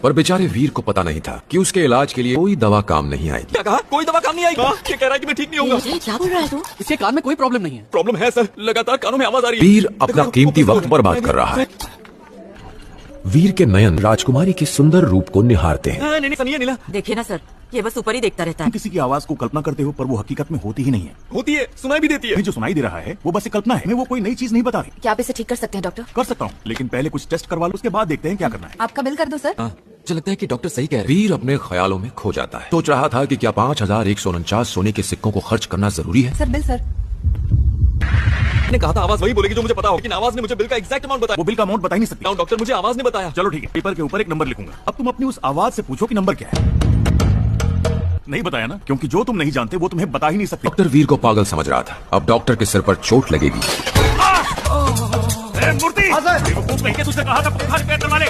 पर बेचारे वीर को पता नहीं था कि उसके इलाज के लिए कोई दवा काम नहीं आएगी। क्या कहा? कोई दवा काम नहीं आएगी? ये कह रहा है कि मैं ठीक नहीं होऊंगा। क्या बोल रहा है तू? इसके कान में कोई प्रॉब्लम नहीं है। प्रॉब्लम है सर, लगातार कानों में आवाज आ रही है। वीर अपना कीमती वक्त बर्बाद कर रहा है। वीर के नयन राजकुमारी के सुंदर रूप को निहारते हैं। नहीं सनी है नीला। देखिए ना सर, ये बस ऊपर ही देखता रहता तुम है। किसी की आवाज को कल्पना करते हो पर वो हकीकत में होती ही नहीं है। होती है, सुनाई भी देती है। हमें जो सुनाई दे रहा है वो बस एक कल्पना है, हमें वो कोई नई चीज नहीं बता रही। क्या आप इसे ठीक कर सकते हैं डॉक्टर? कर सकता हूँ, लेकिन पहले कुछ टेस्ट करवा लो, उसके बाद देखते हैं क्या करना है। आपका बिल कर दो सर। मुझे लगता है कि डॉक्टर सही कह रहे हैं। वीर अपने ख्यालों में खो जाता है। सोच रहा था कि क्या 5149 सोने के सिक्कों को खर्च करना जरूरी है। Sir bill sir. मैंने कहा था आवाज वही बोलेगी जो मुझे पता हो, लेकिन आवाज ने मुझे बिल का एग्जैक्ट अमाउंट बताया। वो बिल का अमाउंट बता ही नहीं सकती। ना डॉक्टर, मुझे आवाज ने बताया। चलो ठीक है, पेपर के ऊपर एक नंबर लिखूंगा। अब तुम अपनी उस आवाज से पूछो कि नंबर क्या है। नहीं बताया ना, क्योंकि जो तुम नहीं जानते वो तुम्हें बता ही नहीं सकते। डॉक्टर वीर को पागल समझ रहा था। अब डॉक्टर के सिर पर चोट लगेगी। मूर्ति, तुझसे कहा था पंखा रिपेयर करवा ले।